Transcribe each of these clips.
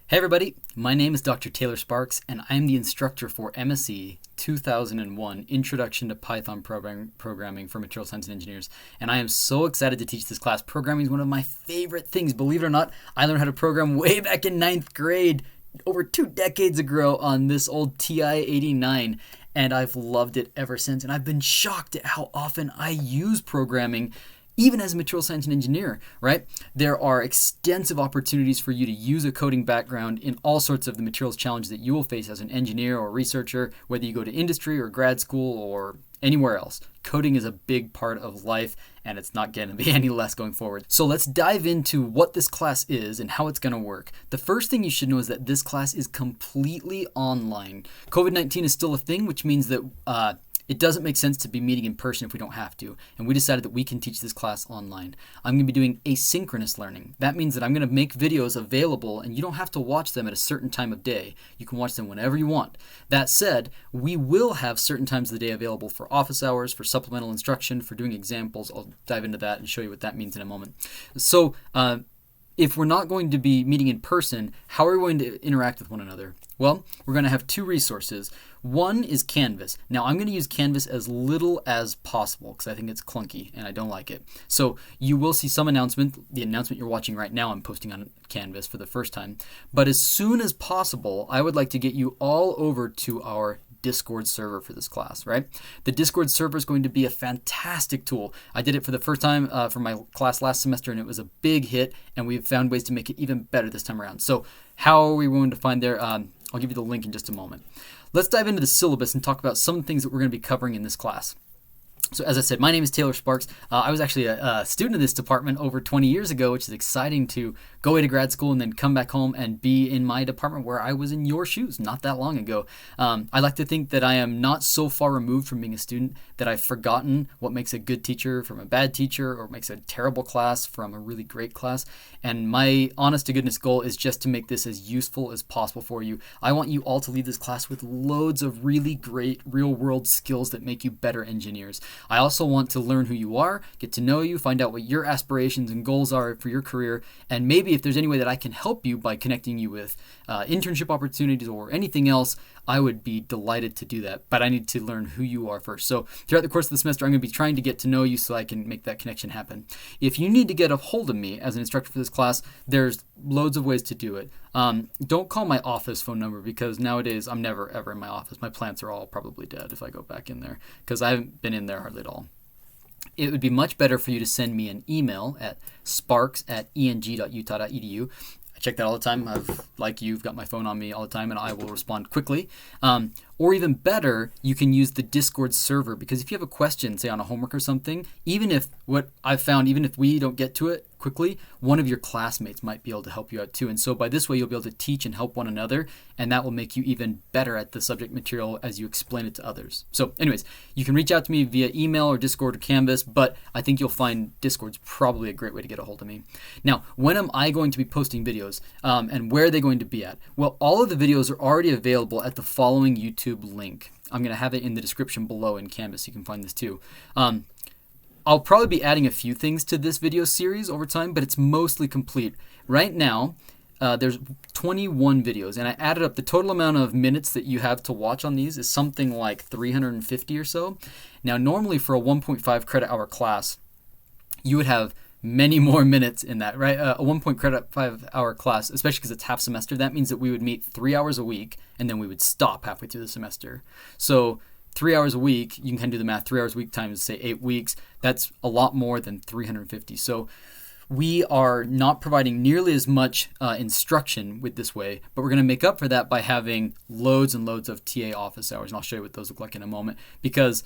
Hey everybody, my name is Dr. Taylor Sparks and I'm the instructor for MSE 2001 Introduction to Python Programming for Material Science and Engineers, and I am so excited to teach this class. Programming is one of my favorite things. Believe it or not, I learned how to program way back in 9th grade, over 2 decades ago on this old TI-89, and I've loved it ever since, and I've been shocked at how often I use programming even as a material science and engineer, right? There are extensive opportunities for you to use a coding background in all sorts of the materials challenges that you will face as an engineer or researcher, whether you go to industry or grad school or anywhere else. Coding is a big part of life, and it's not going to be any less going forward. So let's dive into what this class is and how it's going to work. The first thing you should know is that this class is completely online. COVID-19 is still a thing, which means that it doesn't make sense to be meeting in person if we don't have to, and we decided that we can teach this class online. I'm going to be doing asynchronous learning. That means that I'm going to make videos available and you don't have to watch them at a certain time of day. You can watch them whenever you want. That said, we will have certain times of the day available for office hours, for supplemental instruction, for doing examples. I'll dive into that and show you what that means in a moment. So, if we're not going to be meeting in person, how are we going to interact with one another? Well, we're going to have two resources. One is Canvas. Now, I'm going to use Canvas as little as possible because I think it's clunky and I don't like it. So you will see some announcement. The announcement you're watching right now, I'm posting on Canvas for the first time. But as soon as possible, I would like to get you all over to our Discord server for this class, right? The Discord server is going to be a fantastic tool. I did it for the first time for my class last semester, and it was a big hit, and we've found ways to make it even better this time around. So how are we going to find there? I'll give you the link in just a moment. Let's dive into the syllabus and talk about some things that we're going to be covering in this class. So as I said, my name is Taylor Sparks. I was actually a student in this department over 20 years ago, which is exciting to go away to grad school and then come back home and be in my department where I was in your shoes not that long ago. I like to think that I am not so far removed from being a student that I've forgotten what makes a good teacher from a bad teacher or makes a terrible class from a really great class. And my honest to goodness goal is just to make this as useful as possible for you. I want you all to leave this class with loads of really great real world skills that make you better engineers. I also want to learn who you are, get to know you, find out what your aspirations and goals are for your career, and maybe if there's any way that I can help you by connecting you with internship opportunities or anything else, I would be delighted to do that. But I need to learn who you are first. So throughout the course of the semester, I'm going to be trying to get to know you so I can make that connection happen. If you need to get a hold of me as an instructor for this class, there's loads of ways to do it. Don't call my office phone number because nowadays I'm never ever in my office. My plants are all probably dead if I go back in there because I haven't been in there hardly at all. It would be much better for you to send me an email at sparks@eng.utah.edu. I check that all the time. Like you've got my phone on me all the time and I will respond quickly. Or even better, you can use the Discord server because if you have a question, say on a homework or something, even if what I've found, even if we don't get to it quickly, one of your classmates might be able to help you out too. And so by this way, you'll be able to teach and help one another, and that will make you even better at the subject material as you explain it to others. So anyways, you can reach out to me via email or Discord or Canvas, but I think you'll find Discord's probably a great way to get a hold of me. Now, when am I going to be posting videos and where are they going to be at? Well, all of the videos are already available at the following YouTube link. I'm going to have it in the description below in Canvas. You can find this too. I'll probably be adding a few things to this video series over time, but it's mostly complete. Right now, there's 21 videos, and I added up the total amount of minutes that you have to watch on these is something like 350 or so. Now, normally for a 1.5 credit hour class, you would have many more minutes in that, right? A 1.5 hour class, especially because it's half semester, that means that we would meet 3 hours a week and then we would stop halfway through the semester. So 3 hours a week, you can kind of do the math, 3 hours a week times say 8 weeks, that's a lot more than 350. So we are not providing nearly as much instruction with this way, but we're going to make up for that by having loads and loads of TA office hours. And I'll show you what those look like in a moment because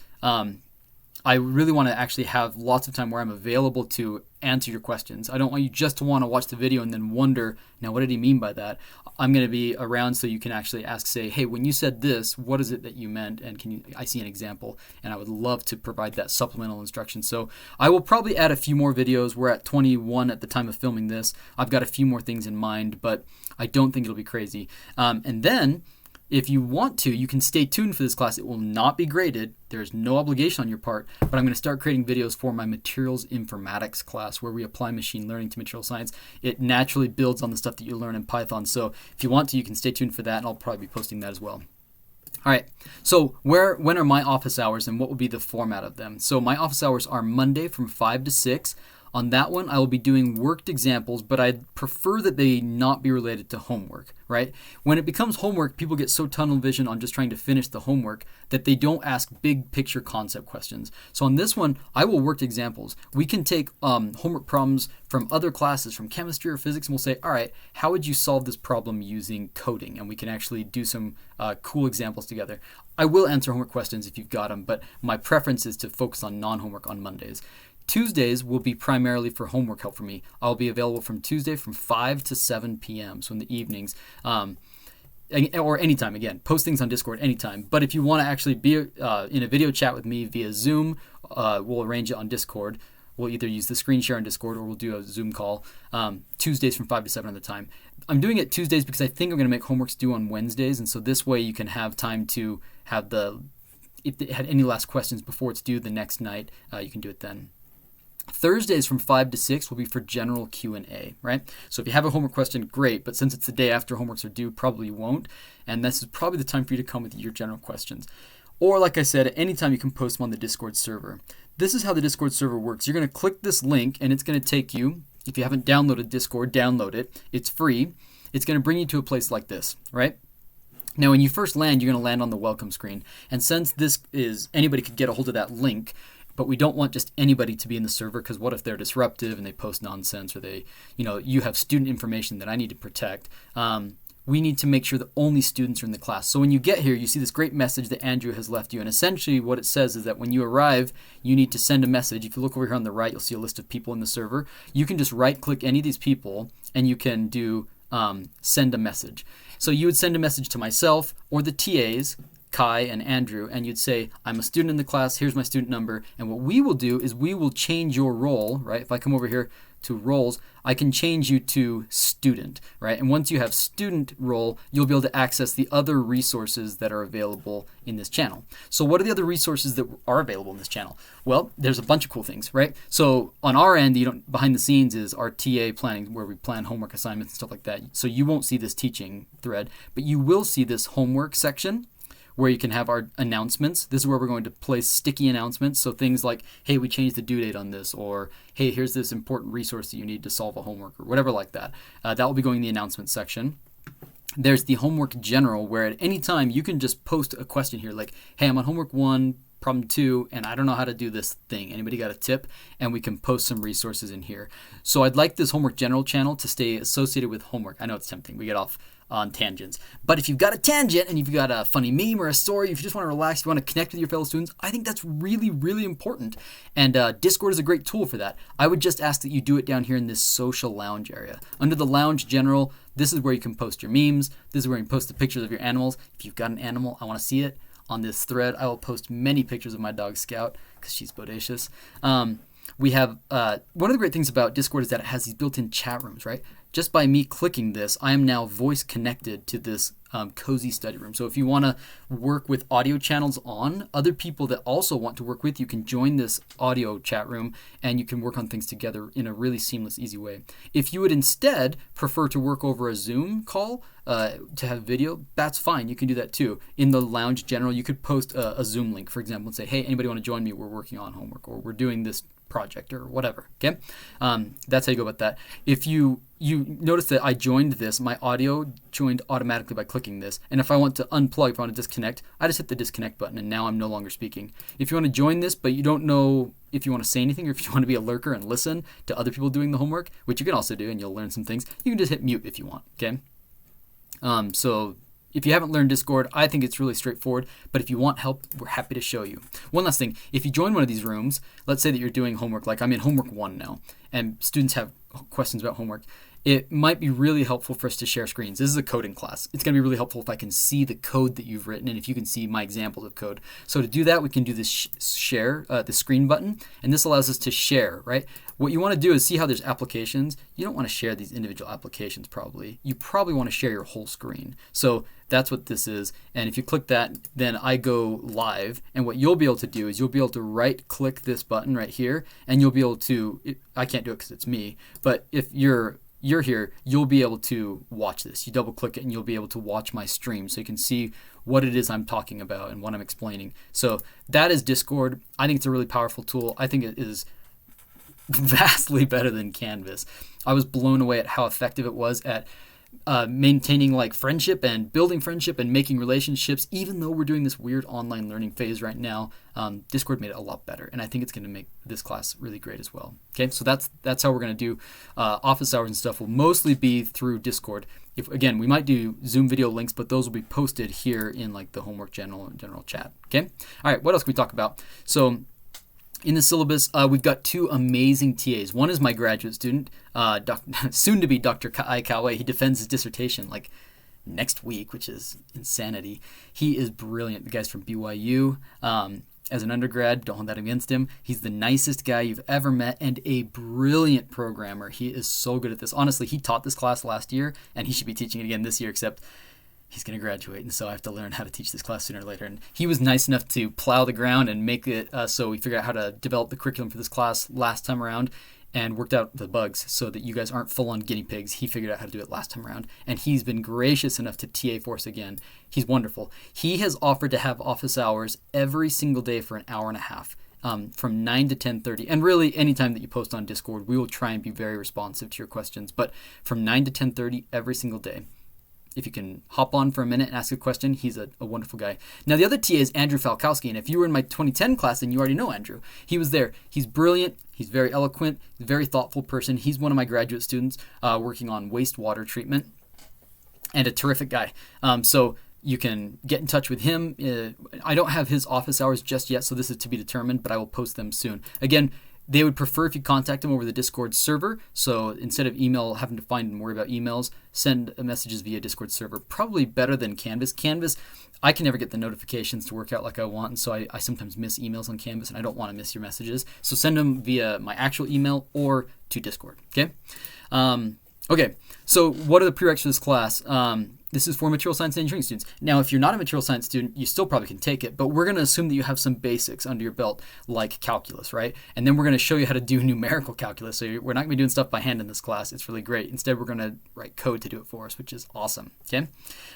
I really want to actually have lots of time where I'm available to answer your questions. I don't want you just to want to watch the video and then wonder, now what did he mean by that? I'm going to be around so you can actually ask, say, hey, when you said this, what is it that you meant? And I see an example? And I would love to provide that supplemental instruction. So I will probably add a few more videos. We're at 21 at the time of filming this. I've got a few more things in mind, but I don't think it'll be crazy. And then if you want to, you can stay tuned for this class. It will not be graded. There's no obligation on your part, but I'm going to start creating videos for my materials informatics class where we apply machine learning to material science. It naturally builds on the stuff that you learn in Python. So if you want to, you can stay tuned for that, and I'll probably be posting that as well. All right, so when are my office hours and what will be the format of them? So my office hours are Monday from 5 to 6. On that one, I will be doing worked examples, but I'd prefer that they not be related to homework, right? When it becomes homework, people get so tunnel vision on just trying to finish the homework that they don't ask big picture concept questions. So on this one, I will work examples. We can take homework problems from other classes, from chemistry or physics, and we'll say, all right, how would you solve this problem using coding? And we can actually do some cool examples together. I will answer homework questions if you've got them, but my preference is to focus on non-homework on Mondays. Tuesdays will be primarily for homework help for me. I'll be available from Tuesday from 5 to 7 p.m., so in the evenings, or anytime. Again, post things on Discord anytime. But if you want to actually be in a video chat with me via Zoom, we'll arrange it on Discord. We'll either use the screen share on Discord or we'll do a Zoom call. Tuesdays from 5 to 7 at the time. I'm doing it Tuesdays because I think I'm going to make homeworks due on Wednesdays, and so this way you can have time to have if they had any last questions before it's due the next night, you can do it then. Thursdays from 5 to 6 will be for general Q&A, right? So if you have a homework question, great, but since it's the day after homeworks are due, probably you won't, and this is probably the time for you to come with your general questions. Or like I said, at any time you can post them on the Discord server. This is how the Discord server works. You're going to click this link, and it's going to take you, if you haven't downloaded Discord, download it. It's free. It's going to bring you to a place like this, right? Now, when you first land, you're going to land on the welcome screen, and since this is, anybody could get a hold of that link, but we don't want just anybody to be in the server, because what if they're disruptive and they post nonsense, or they, you have student information that I need to protect. We need to make sure that only students are in the class. So when you get here, you see this great message that Andrew has left you. And essentially what it says is that when you arrive, you need to send a message. If you look over here on the right, you'll see a list of people in the server. You can just right click any of these people and you can do send a message. So you would send a message to myself or the TAs, Kai and Andrew, and you'd say, I'm a student in the class, here's my student number, and what we will do is we will change your role, right? If I come over here to roles, I can change you to student, right? And once you have student role, you'll be able to access the other resources that are available in this channel. So what are the other resources that are available in this channel? Well, there's a bunch of cool things, right? So on our end, behind the scenes is our TA planning, where we plan homework assignments and stuff like that. So you won't see this teaching thread, but you will see this homework section, where you can have our announcements. This is where we're going to place sticky announcements. So things like, hey, we changed the due date on this, or hey, here's this important resource that you need to solve a homework, or whatever like that. That will be going in the announcement section. There's the homework general, where at any time you can just post a question here like, hey, I'm on homework 1, problem 2, and I don't know how to do this thing. Anybody got a tip? And we can post some resources in here. So I'd like this homework general channel to stay associated with homework. I know it's tempting. We get off on tangents. But if you've got a tangent and you've got a funny meme or a story, if you just want to relax, you want to connect with your fellow students, I think that's really, really important. And Discord is a great tool for that. I would just ask that you do it down here in this social lounge area. Under the lounge general, this is where you can post your memes. This is where you can post the pictures of your animals. If you've got an animal, I want to see it. On this thread, I will post many pictures of my dog Scout because she's bodacious. We have one of the great things about Discord is that it has these built-in chat rooms, right? Just by me clicking this, I am now voice connected to this cozy study room. So if you want to work with audio channels on, other people that also want to work with you can join this audio chat room and you can work on things together in a really seamless, easy way. If you would instead prefer to work over a Zoom call to have video, that's fine. You can do that too. In the lounge general, you could post a Zoom link, for example, and say, hey, anybody want to join me? We're working on homework, or we're doing this project, or whatever. Okay, that's how you go about that. If you notice that I joined this, my audio joined automatically by clicking this, and if I want to unplug, if I want to disconnect, I just hit the disconnect button and now I'm no longer speaking. If you want to join this but you don't know if you want to say anything, or if you want to be a lurker and listen to other people doing the homework, which you can also do and you'll learn some things, you can just hit mute if you want. Okay, so if you haven't learned Discord, I think it's really straightforward, but if you want help, we're happy to show you. One last thing, if you join one of these rooms, let's say that you're doing homework, like I'm in homework 1 now, and students have questions about homework, it might be really helpful for us to share screens. This is a coding class. It's going to be really helpful if I can see the code that you've written and if you can see my examples of code. So to do that, we can do this share, the screen button, and this allows us to share, right? What you want to do is see how there's applications. You don't want to share these individual applications probably. You probably want to share your whole screen. So that's what this is. And if you click that, then I go live. And what you'll be able to do is you'll be able to right click this button right here, and you'll be able to, I can't do it because it's me, but if you're here, you'll be able to watch this. You double click it and you'll be able to watch my stream so you can see what it is I'm talking about and what I'm explaining. So that is Discord. I think it's a really powerful tool. I think it is vastly better than Canvas. I was blown away at how effective it was at maintaining like friendship and building friendship and making relationships. Even though we're doing this weird online learning phase right now, Discord made it a lot better, and I think it's going to make this class really great as well. Okay, so that's how we're going to do office hours and stuff. Will mostly be through Discord. If again, we might do Zoom video links, but those will be posted here in like the homework general chat. Okay, all right. What else can we talk about? So in the syllabus, we've got two amazing TAs. One is my graduate student, soon to be Dr. Kai Kawe. He defends his dissertation like next week, which is insanity. He is brilliant. The guy's from BYU. As an undergrad, don't hold that against him. He's the nicest guy you've ever met and a brilliant programmer. He is so good at this. Honestly, he taught this class last year, and he should be teaching it again this year, except he's going to graduate, and so I have to learn how to teach this class sooner or later. And he was nice enough to plow the ground and make it so we figured out how to develop the curriculum for this class last time around and worked out the bugs so that you guys aren't full-on guinea pigs. He figured out how to do it last time around, and he's been gracious enough to TA for us again. He's wonderful. He has offered to have office hours every single day for an hour and a half. From 9 to 10:30, and really anytime that you post on Discord, we will try and be very responsive to your questions, but from 9 to 10:30 every single day. If you can hop on for a minute and ask a question, he's a wonderful guy. Now, the other TA is Andrew Falkowski, and if you were in my 2010 class, then you already know Andrew. He was there. He's brilliant. He's very eloquent. He's a very thoughtful person. He's one of my graduate students working on wastewater treatment, and a terrific guy. So you can get in touch with him. I don't have his office hours just yet, so this is to be determined, but I will post them soon. Again, they would prefer if you contact them over the Discord server. So instead of email, having to find and worry about emails, send messages via Discord server. Probably better than Canvas. Canvas, I can never get the notifications to work out like I want, and so I sometimes miss emails on Canvas, and I don't want to miss your messages. So send them via my actual email or to Discord, okay? Okay, so what are the prereqs for this class? This is for material science and engineering students. Now, if you're not a material science student, you still probably can take it, but we're going to assume that you have some basics under your belt, like calculus, right? And then we're going to show you how to do numerical calculus. So we're not going to be doing stuff by hand in this class. It's really great. Instead, we're going to write code to do it for us, which is awesome, okay?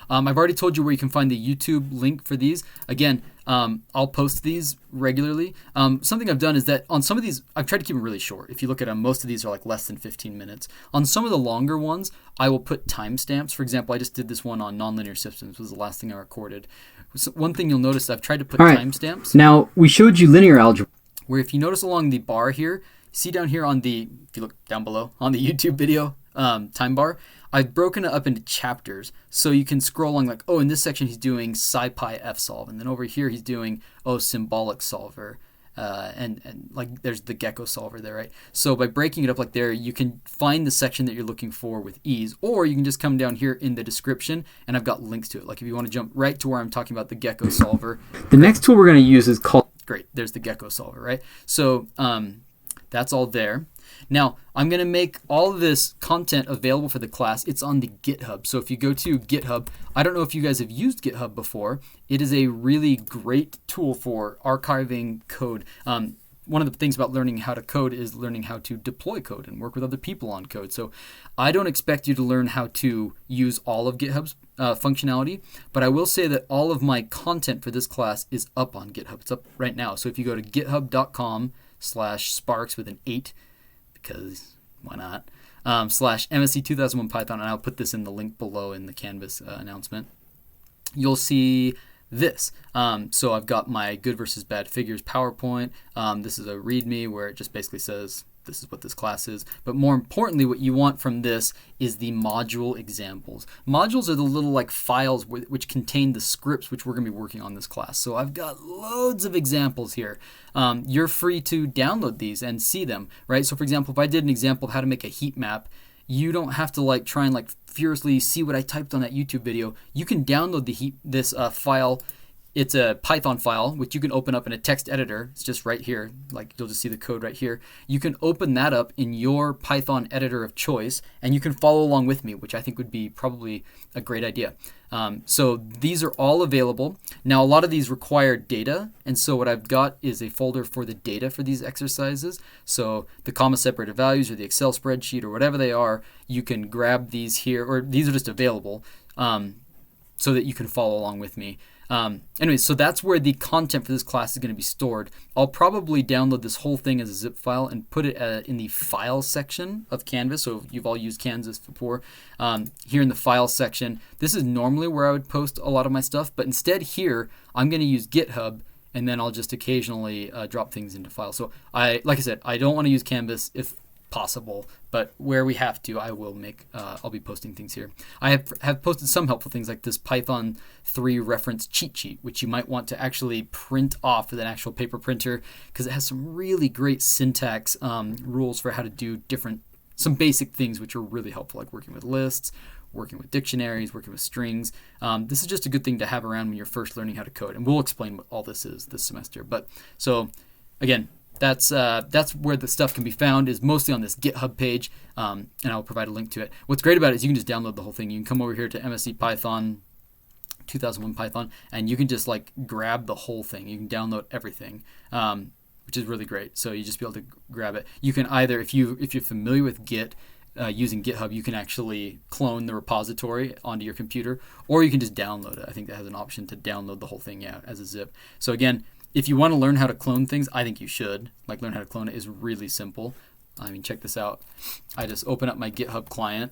I've already told you where you can find the YouTube link for these. Again, I'll post these regularly. Something I've done is that on some of these, I've tried to keep them really short. If you look at them, most of these are like less than 15 minutes. On some of the longer ones, I will put timestamps. For example, I just did this one on nonlinear systems. Was the last thing I recorded. So one thing you'll notice, I've tried to put timestamps. Now, we showed you linear algebra. Where if you notice along the bar here, see down here on the, if you look down below, on the YouTube video time bar, I've broken it up into chapters so you can scroll along like, oh, in this section he's doing SciPy F-solve, and then over here he's doing, oh, symbolic solver, and like there's the gecko solver there, right? So by breaking it up like there, you can find the section that you're looking for with ease, or you can just come down here in the description, and I've got links to it. Like if you want to jump right to where I'm talking about the gecko solver. The next tool we're going to use is called... Great, there's the gecko solver, right? So that's all there. Now, I'm going to make all of this content available for the class. It's on the GitHub. So if you go to GitHub, I don't know if you guys have used GitHub before. It is a really great tool for archiving code. One of the things about learning how to code is learning how to deploy code and work with other people on code. So I don't expect you to learn how to use all of GitHub's functionality, but I will say that all of my content for this class is up on GitHub. It's up right now. So if you go to github.com/sparks with an 8, because why not, / MSc 2001 Python, and I'll put this in the link below in the Canvas announcement, you'll see this. So I've got my good versus bad figures PowerPoint. This is a README where it just basically says this is what this class is. But more importantly, what you want from this is the module examples. Modules are the little like files which contain the scripts which we're going to be working on this class. So I've got loads of examples here. You're free to download these and see them, right? So for example, if I did an example of how to make a heat map, you don't have to like try and like furiously see what I typed on that YouTube video. You can download this file. It's a Python file, which you can open up in a text editor. It's just right here. Like you'll just see the code right here. You can open that up in your Python editor of choice, and you can follow along with me, which I think would be probably a great idea. So these are all available. Now, a lot of these require data, and so what I've got is a folder for the data for these exercises. So the comma separated values or the Excel spreadsheet or whatever they are, you can grab these here, or these are just available so that you can follow along with me. Anyway, so that's where the content for this class is going to be stored. I'll probably download this whole thing as a zip file and put it in the file section of Canvas. So you've all used Canvas before. Here in the file section, this is normally where I would post a lot of my stuff, but instead here, I'm going to use GitHub, and then I'll just occasionally drop things into files. So like I said, I don't want to use Canvas if possible, but where we have to, I will I'll be posting things here. I have posted some helpful things like this Python 3 reference cheat sheet, which you might want to actually print off with an actual paper printer, because it has some really great syntax rules for how to do some basic things which are really helpful, like working with lists, working with dictionaries, working with strings. This is just a good thing to have around when you're first learning how to code, and we'll explain what all this is this semester. But so again, that's where the stuff can be found, is mostly on this GitHub page, and I'll provide a link to it. What's great about it is you can just download the whole thing. You can come over here to MSc Python, 2001 Python, and you can just like grab the whole thing. You can download everything, which is really great. So you just be able to grab it. You can either, if you're familiar with Git, using GitHub, you can actually clone the repository onto your computer, or you can just download it. I think that has an option to download the whole thing out as a zip. So again, if you want to learn how to clone things, I think you should. Like, learn how to clone it is really simple. I mean, check this out. I just open up my GitHub client.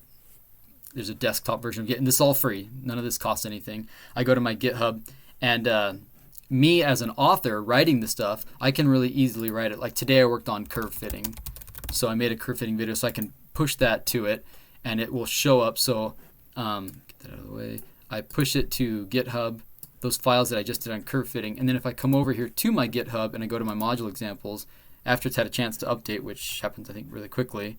There's a desktop version of Git, and this is all free. None of this costs anything. I go to my GitHub, and me as an author writing the stuff, I can really easily write it. Like today I worked on curve fitting. So I made a curve fitting video, so I can push that to it, and it will show up. So get that out of the way. I push it to GitHub, those files that I just did on curve fitting, and then if I come over here to my GitHub and I go to my module examples, after it's had a chance to update, which happens I think really quickly,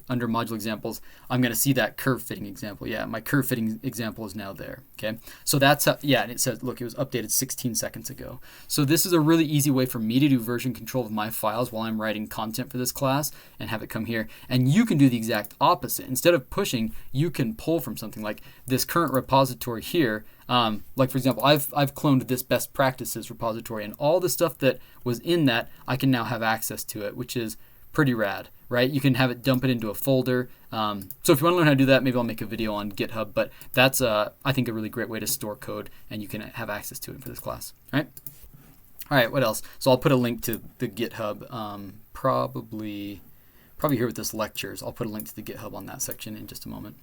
under module examples, I'm going to see that curve fitting example. Yeah, my curve fitting example is now there. Okay, so that's how, yeah, and it says, look, it was updated 16 seconds ago. So this is a really easy way for me to do version control of my files while I'm writing content for this class and have it come here. And you can do the exact opposite. Instead of pushing, you can pull from something like this current repository here. Like for example, I've cloned this best practices repository, and all the stuff that was in that, I can now have access to it, which is pretty rad, right? You can have it dump it into a folder. So if you want to learn how to do that, maybe I'll make a video on GitHub, but that's, I think, a really great way to store code, and you can have access to it for this class, right? All right, what else? So I'll put a link to the GitHub, probably here with this lectures. I'll put a link to the GitHub on that section in just a moment.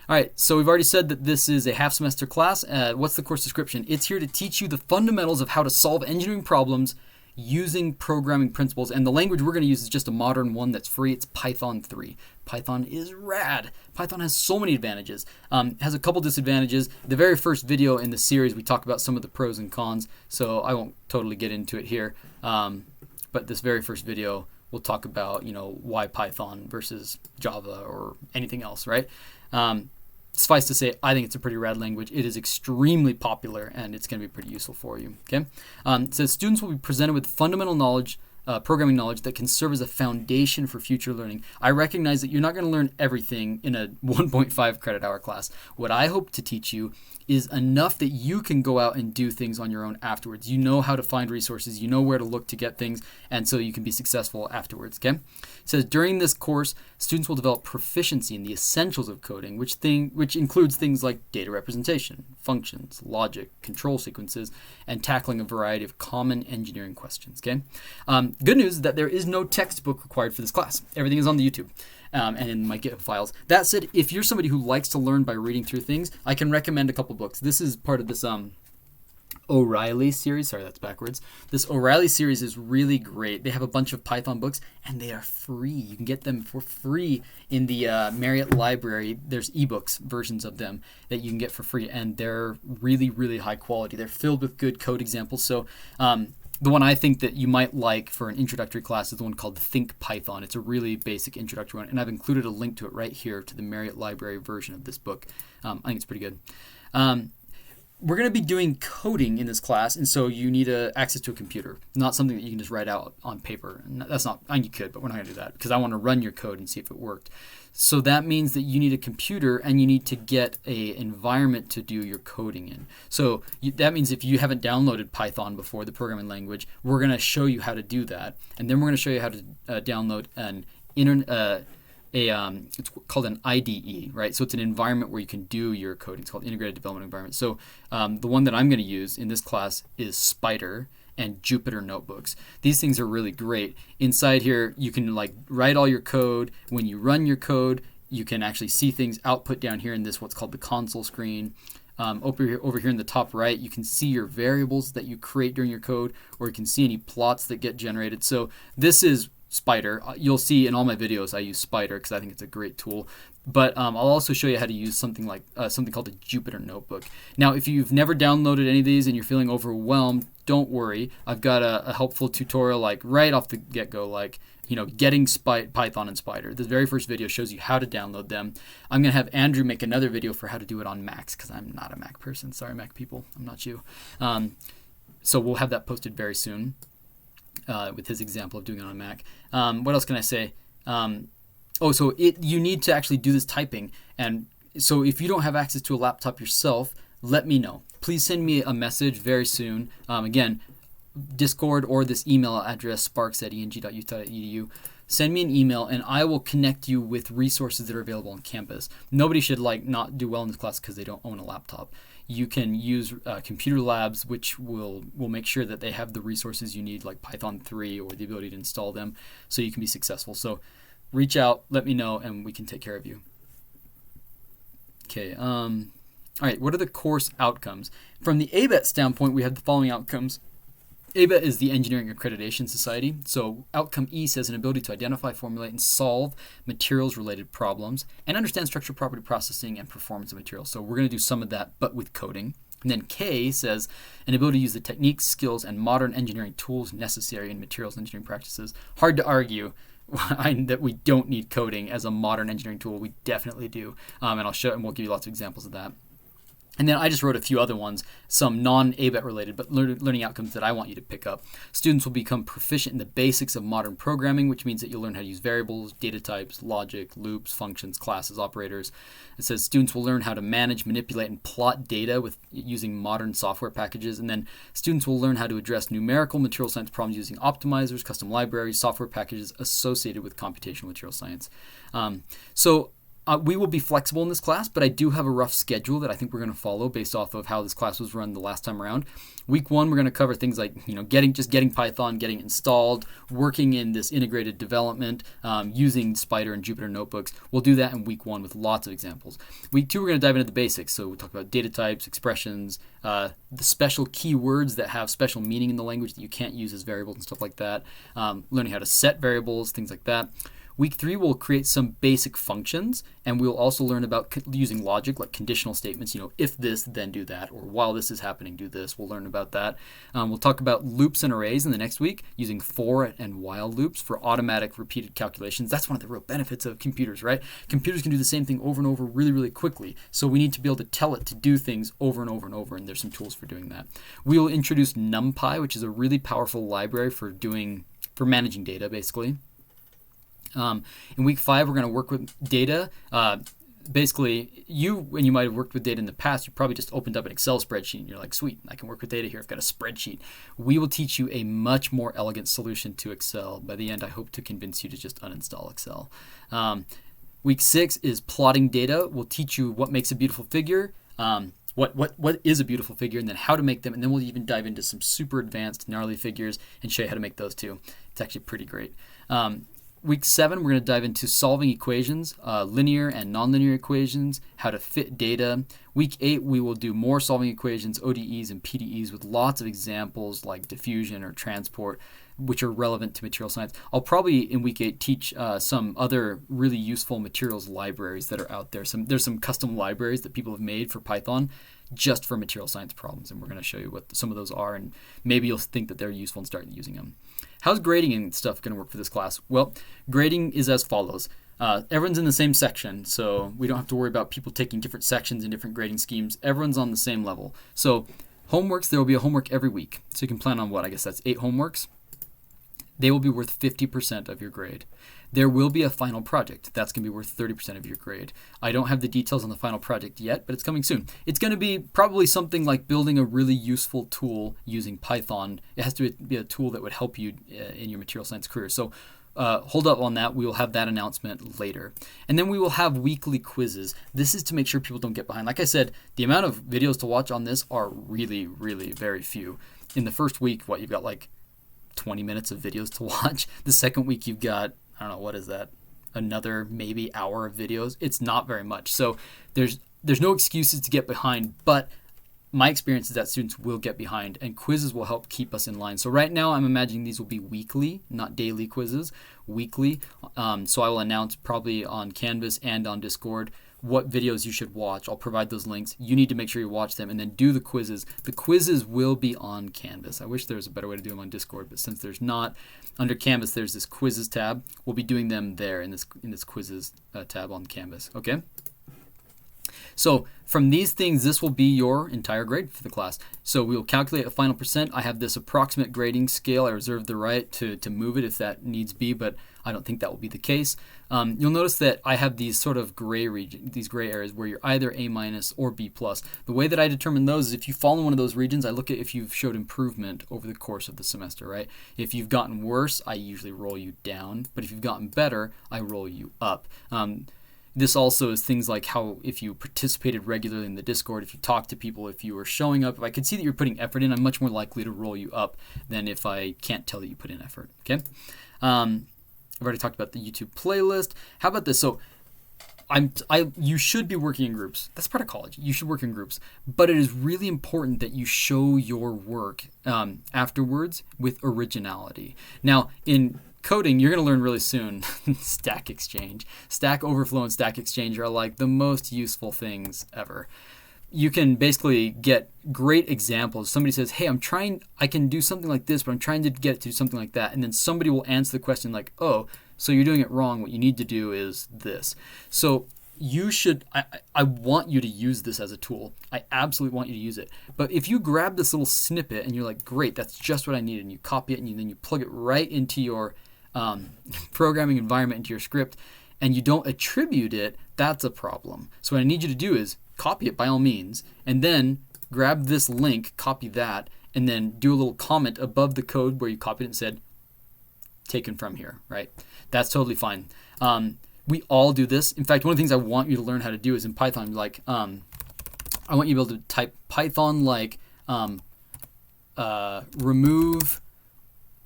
All right, so we've already said that this is a half semester class. What's the course description? It's here to teach you the fundamentals of how to solve engineering problems using programming principles, and the language we're going to use is just a modern one that's free. It's Python 3. Python is rad. Python has so many advantages. It has a couple disadvantages. The very first video in the series, we talk about some of the pros and cons, so I won't totally get into it here. But this very first video, we'll talk about, why Python versus Java or anything else, right? Suffice to say, I think it's a pretty rad language. It is extremely popular, and it's going to be pretty useful for you. Okay. It says students will be presented with fundamental knowledge, programming knowledge that can serve as a foundation for future learning. I recognize that you're not going to learn everything in a 1.5 credit hour class. What I hope to teach you is enough that you can go out and do things on your own afterwards. You know how to find resources, you know where to look to get things, and so you can be successful afterwards, okay? It says during this course, students will develop proficiency in the essentials of coding, which includes things like data representation, functions, logic, control sequences, and tackling a variety of common engineering questions, okay? Good news is that there is no textbook required for this class. Everything is on the YouTube. And in my GitHub files. That said, if you're somebody who likes to learn by reading through things, I can recommend a couple books. This is part of this O'Reilly series. Sorry, that's backwards. This O'Reilly series is really great. They have a bunch of Python books, and they are free. You can get them for free in the Marriott Library. There's ebooks versions of them that you can get for free, and they're really, really high quality. They're filled with good code examples. So The one I think that you might like for an introductory class is the one called Think Python. It's a really basic introductory one, and I've included a link to it right here to the Marriott Library version of this book. I think it's pretty good. We're going to be doing coding in this class, and so you need access to a computer, not something that you can just write out on paper. And that's not, I mean, you could, but we're not going to do that because I want to run your code and see if it worked. So that means that you need a computer and you need to get an environment to do your coding in. So that means if you haven't downloaded Python before, the programming language, we're going to show you how to do that. And then we're going to show you how to download an it's called an IDE, right? So it's an environment where you can do your coding. It's called Integrated Development Environment. So the one that I'm going to use in this class is Spider and Jupyter Notebooks. These things are really great. Inside here, you can like write all your code. When you run your code, you can actually see things output down here in this what's called the console screen. Over here in the top right, you can see your variables that you create during your code, or you can see any plots that get generated. So this is Spider. You'll see in all my videos I use Spider because I think it's a great tool. But I'll also show you how to use something like something called a Jupyter Notebook. Now, if you've never downloaded any of these and you're feeling overwhelmed, don't worry. I've got a helpful tutorial like right off the get-go, like getting Python and Spider. The very first video shows you how to download them. I'm gonna have Andrew make another video for how to do it on Macs because I'm not a Mac person. Sorry, Mac people, I'm not you. So we'll have that posted very soon. With his example of doing it on a Mac. What else can I say? You need to actually do this typing. And so if you don't have access to a laptop yourself, let me know. Please send me a message very soon. Again, Discord or this email address, sparks@eng.utah.edu. Send me an email and I will connect you with resources that are available on campus. Nobody should not do well in this class because they don't own a laptop. You can use computer labs, which will make sure that they have the resources you need, like Python 3 or the ability to install them, so you can be successful. So reach out, let me know, and we can take care of you. Okay. All right. What are the course outcomes? From the ABET standpoint, we have the following outcomes. ABET is the Engineering Accreditation Society. So outcome E says an ability to identify, formulate, and solve materials-related problems and understand structural property processing and performance of materials. So we're going to do some of that, but with coding. And then K says an ability to use the techniques, skills, and modern engineering tools necessary in materials engineering practices. Hard to argue that we don't need coding as a modern engineering tool. We definitely do. And I'll show, and we'll give you lots of examples of that. And then I just wrote a few other ones, some non-ABET related, but learning outcomes that I want you to pick up. Students will become proficient in the basics of modern programming, which means that you'll learn how to use variables, data types, logic, loops, functions, classes, operators. It says students will learn how to manage, manipulate, and plot data with using modern software packages. And then students will learn how to address numerical material science problems using optimizers, custom libraries, software packages associated with computational material science. We will be flexible in this class, but I do have a rough schedule that I think we're going to follow based off of how this class was run the last time around. Week 1, we're going to cover things like getting Python, getting installed, working in this integrated development, using Spider and Jupyter Notebooks. We'll do that in week 1 with lots of examples. Week 2, we're going to dive into the basics. So we'll talk about data types, expressions, the special keywords that have special meaning in the language that you can't use as variables and stuff like that. Learning how to set variables, things like that. Week 3, we'll create some basic functions, and we'll also learn about using logic, like conditional statements, if this, then do that, or while this is happening, do this. We'll learn about that. We'll talk about loops and arrays in the next week, using for and while loops for automatic repeated calculations. That's one of the real benefits of computers, right? Computers can do the same thing over and over really, really quickly, so we need to be able to tell it to do things over and over and over, and there's some tools for doing that. We will introduce NumPy, which is a really powerful library for managing data, basically. In week 5, we're going to work with data. Basically, when you might have worked with data in the past, you probably just opened up an Excel spreadsheet and you're like, sweet, I can work with data here. I've got a spreadsheet. We will teach you a much more elegant solution to Excel. By the end, I hope to convince you to just uninstall Excel. Week 6 is plotting data. We'll teach you what makes a beautiful figure, what is a beautiful figure, and then how to make them. And then we'll even dive into some super advanced, gnarly figures and show you how to make those too. It's actually pretty great. Week 7, we're going to dive into solving equations, linear and nonlinear equations, how to fit data. Week 8, we will do more solving equations, ODEs and PDEs with lots of examples like diffusion or transport, which are relevant to material science. I'll probably, in week 8, teach some other really useful materials libraries that are out there. There's some custom libraries that people have made for Python just for material science problems, and we're going to show you what some of those are, and maybe you'll think that they're useful and start using them. How's grading and stuff going to work for this class? Well, grading is as follows. Everyone's in the same section, so we don't have to worry about people taking different sections and different grading schemes. Everyone's on the same level. So homeworks, there will be a homework every week. So you can plan on what? I guess that's 8 homeworks. They will be worth 50% of your grade. There will be a final project. That's going to be worth 30% of your grade. I don't have the details on the final project yet, but it's coming soon. It's going to be probably something like building a really useful tool using Python. It has to be a tool that would help you in your material science career. So hold up on that. We will have that announcement later. And then we will have weekly quizzes. This is to make sure people don't get behind. Like I said, the amount of videos to watch on this are really, really very few. In the first week, you've got like 20 minutes of videos to watch. The second week, you've got, I don't know, what is that? Another maybe hour of videos. It's not very much. So there's no excuses to get behind, but my experience is that students will get behind, and quizzes will help keep us in line. So right now, I'm imagining these will be weekly, not daily quizzes, weekly. So I will announce probably on Canvas and on Discord what videos you should watch. I'll provide those links. You need to make sure you watch them and then do the quizzes. The quizzes will be on Canvas. I wish there was a better way to do them on Discord, but since there's not, under Canvas there's this quizzes tab. We'll be doing them there in this quizzes tab on Canvas. Okay? So from these things, this will be your entire grade for the class. So we will calculate a final percent. I have this approximate grading scale. I reserve the right to move it if that needs be, but I don't think that will be the case. You'll notice that I have these sort of gray areas where you're either A- or B+. The way that I determine those is if you fall in one of those regions, I look at if you've showed improvement over the course of the semester, right? If you've gotten worse, I usually roll you down, but if you've gotten better, I roll you up. This also is things like how if you participated regularly in the Discord, if you talk to people, if you were showing up, if I could see that you're putting effort in, I'm much more likely to roll you up than if I can't tell that you put in effort, okay? I've already talked about the YouTube playlist. How about this? So you should be working in groups. That's part of college. You should work in groups. But it is really important that you show your work afterwards with originality. Now, in coding, you're going to learn really soon Stack Exchange. Stack Overflow and Stack Exchange are like the most useful things ever. You can basically get great examples. Somebody says, hey, I can do something like this, but I'm trying to get it to do something like that. And then somebody will answer the question like, oh, so you're doing it wrong. What you need to do is this. So you should, I want you to use this as a tool. I absolutely want you to use it. But if you grab this little snippet and you're like, great, that's just what I need, and you copy it and then you plug it right into your programming environment, into your script, and you don't attribute it, that's a problem. So what I need you to do is copy it by all means, and then grab this link, copy that, and then do a little comment above the code where you copied it and said, taken from here, right? That's totally fine. We all do this. In fact, one of the things I want you to learn how to do is in Python, like, I want you to be able to type Python like remove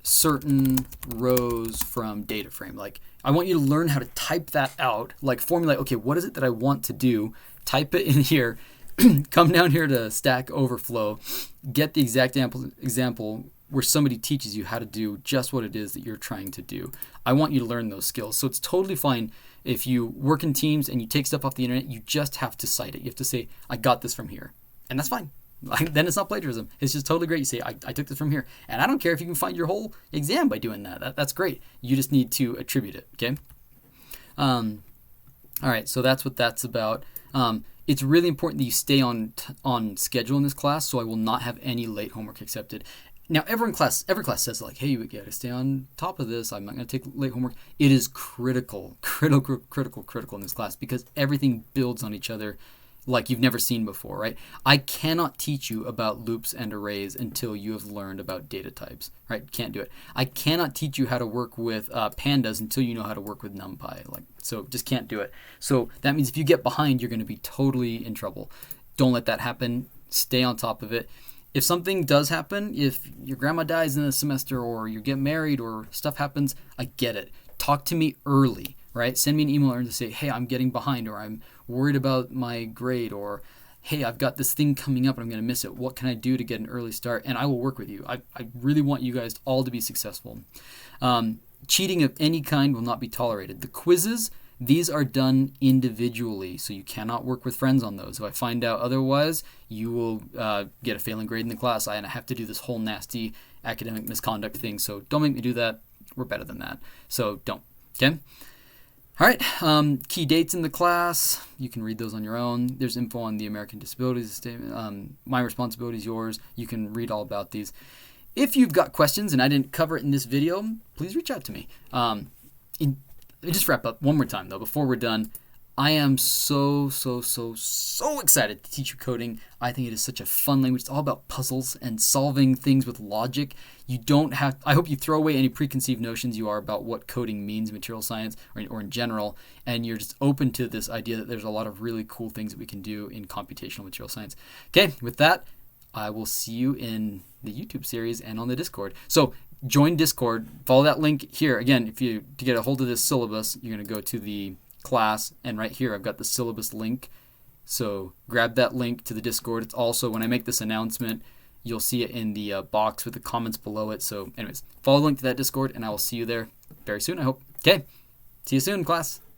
certain rows from data frame. Like, I want you to learn how to type that out, like formulate, okay, what is it that I want to do? Type it in here, come down here to Stack Overflow, get the exact example where somebody teaches you how to do just what it is that you're trying to do. I want you to learn those skills. So it's totally fine if you work in teams and you take stuff off the internet, you just have to cite it. You have to say, I got this from here. And that's fine. Then it's not plagiarism. It's just totally great. You say, I took this from here. And I don't care if you can find your whole exam by doing that. That's great. You just need to attribute it, okay? All right, so that's what that's about. It's really important that you stay on schedule in this class, so I will not have any late homework accepted. Now, every class says like, hey, you got to stay on top of this. I'm not going to take late homework. It is critical in this class because everything builds on each other like you've never seen before, right? I cannot teach you about loops and arrays until you have learned about data types, right? Can't do it. I cannot teach you how to work with pandas until you know how to work with NumPy. So just can't do it. So that means if you get behind, you're going to be totally in trouble. Don't let that happen. Stay on top of it. If something does happen, if your grandma dies in a semester or you get married or stuff happens, I get it. Talk to me early, right? Send me an email to say, hey, I'm getting behind, or I'm worried about my grade, or hey, I've got this thing coming up and I'm going to miss it. What can I do to get an early start? And I will work with you. I really want you guys all to be successful. Cheating of any kind will not be tolerated. The quizzes, These are done individually, so you cannot work with friends on those. If I find out otherwise, you will get a failing grade in the class, and I have to do this whole nasty academic misconduct thing. So don't make me do that. We're better than that. So don't. Okay? All right. Key dates in the class. You can read those on your own. There's info on the American Disabilities Statement. My responsibility is yours. You can read all about these. If you've got questions and I didn't cover it in this video, please reach out to me. Just wrap up one more time, though, before we're done. I am so excited to teach you coding. I think it is such a fun language. It's all about puzzles and solving things with logic. You don't have, I hope you throw away any preconceived notions you are about what coding means in material science or in general, and you're just open to this idea that there's a lot of really cool things that we can do in computational material science. Okay, with that, I will see you in the YouTube series and on the Discord. So join Discord, follow that link here. Again, to get a hold of this syllabus, you're going to go to the class, and right here I've got the syllabus link. So grab that link to the Discord. It's also, when I make this announcement, you'll see it in the box with the comments below it. So anyways, follow the link to that Discord, and I will see you there very soon, I hope. Okay, see you soon, class.